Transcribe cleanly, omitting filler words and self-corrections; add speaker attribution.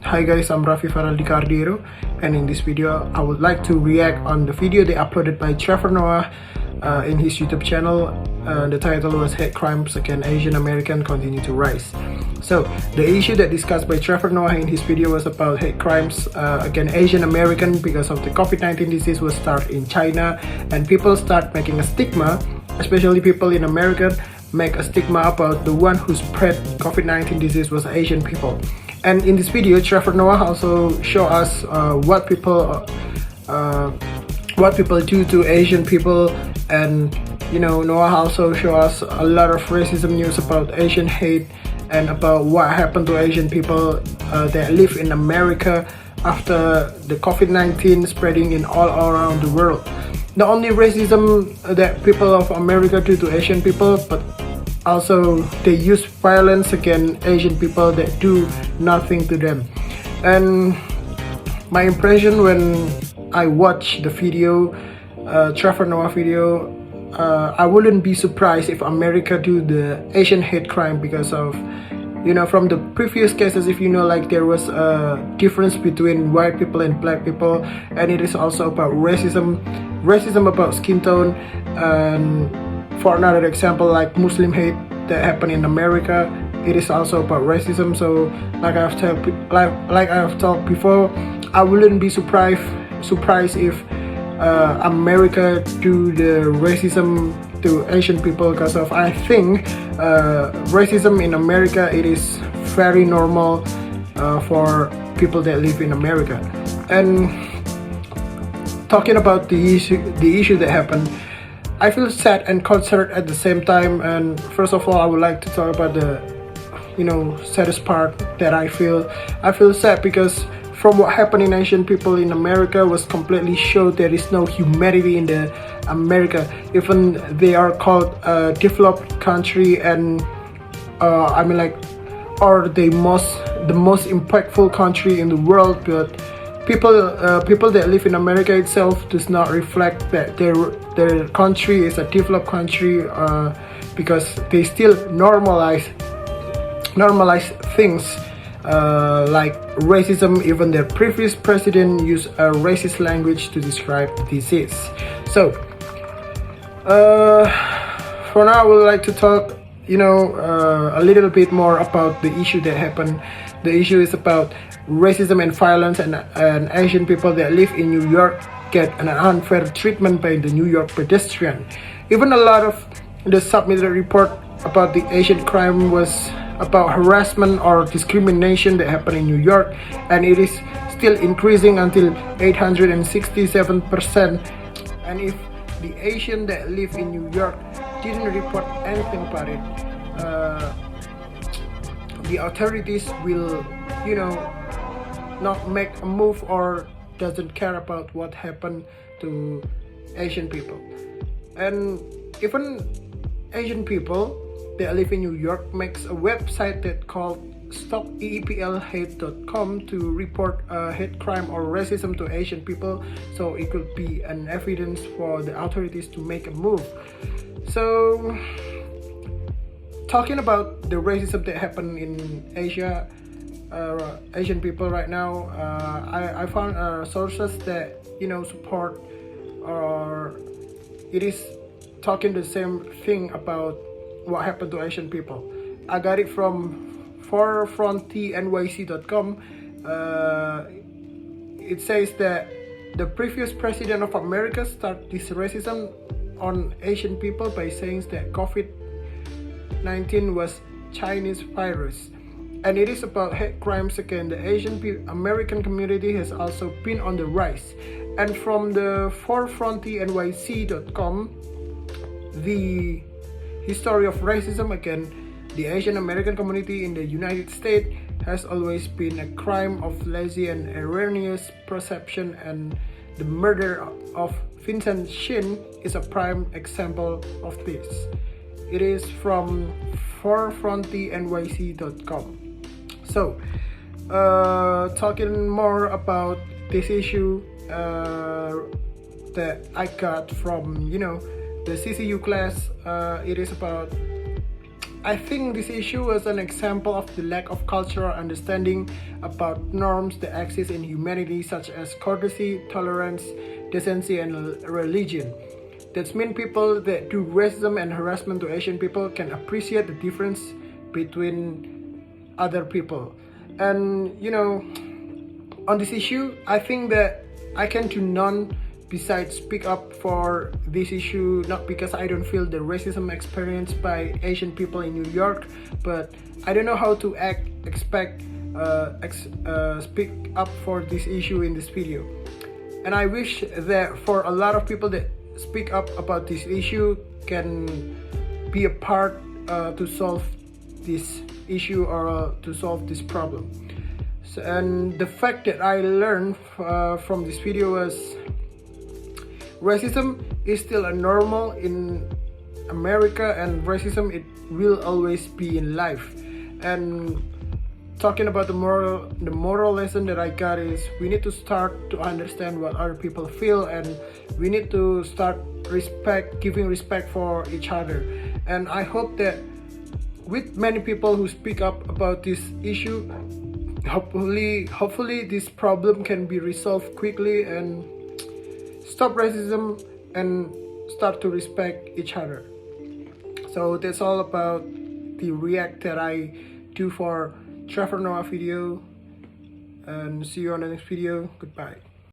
Speaker 1: Hi guys, I'm Raffi Farreldica Ardyiero, and in this video I would like to react on the video they uploaded by Trevor Noah in his YouTube channel. The title was "Hate Crimes Against Asian American Continue to Rise." So the issue that discussed by Trevor Noah in his video was about hate crimes against Asian American because of the COVID-19 disease was started in China, and people start making a stigma, especially people in America make a stigma about the one who spread COVID-19 disease was Asian people. And in this video, Trevor Noah also show us what people do to Asian people, and Noah also show us a lot of racism news about Asian hate and about what happened to Asian people that live in America after the COVID-19 spreading in all around the world. Not only racism that people of America do to Asian people, but also they use violence against Asian people that do nothing to them. And my impression when I watched the video, Trevor Noah video, I wouldn't be surprised if America do the Asian hate crime because of, from the previous cases, if like there was a difference between white people and black people, and it is also about racism about skin tone. And for another example, like Muslim hate that happened in America, it is also about racism. So like I have talked before, I wouldn't be surprised if America do the racism to Asian people, because of I think racism in America, it is very normal for people that live in America. And talking about the issue that happened, I feel sad and concerned at the same time. And first of all, I would like to talk about the saddest part that I feel sad because from what happened in Asian people in America was completely showed there is no humanity in the America. Even they are called a developed country, and or the most impactful country in the world, but people that live in America itself does not reflect that their country is a developed country, because they still normalize things like racism. Even their previous president used a racist language to describe the disease. So for now I would like to talk a little bit more about the issue that happened. The issue is about racism and violence, and Asian people that live in New York get an unfair treatment by the New York pedestrian. Even a lot of the submitted report about the Asian crime was about harassment or discrimination that happened in New York, and it is still increasing until 867%. And if the Asian that live in New York didn't report anything about it, the authorities will not make a move or doesn't care about what happened to Asian people. And even Asian people that live in New York makes a website that called StopEPLHate.com to report hate crime or racism to Asian people, so it could be an evidence for the authorities to make a move. So talking about the racism that happened in Asia, Asian people right now, I found sources that support, or it is talking the same thing about what happened to Asian people. I got it from Farreldica.com. It says that the previous president of America started this racism on Asian people by saying that COVID-19 was Chinese virus. And it is about hate crimes against the Asian American community has also been on the rise. And from the Farreldica.com, the history of racism against the Asian American community in the United States has always been a crime of lazy and erroneous perception, and the murder of Vincent Chin is a prime example of this. It is from Farreldica.com. So, talking more about this issue that I got from the CCU class, it is about I think this issue was an example of the lack of cultural understanding about norms that exist in humanity, such as courtesy, tolerance, decency, and religion. That means people that do racism and harassment to Asian people can appreciate the difference between other people. And on this issue, I think that I can do none besides speak up for this issue, not because I don't feel the racism experienced by Asian people in New York, but I don't know how to speak up for this issue in this video. And I wish that for a lot of people that speak up about this issue can be a part to solve this issue or to solve this problem. So, and the fact that I learned from this video was racism is still a normal in America, and racism it will always be in life. And talking about the moral lesson that I got is we need to start to understand what other people feel, and we need to start giving respect for each other. And I hope that with many people who speak up about this issue, hopefully this problem can be resolved quickly and stop racism and start to respect each other. So that's all about the react that I do for Trevor Noah video, and see you on the next video. Goodbye.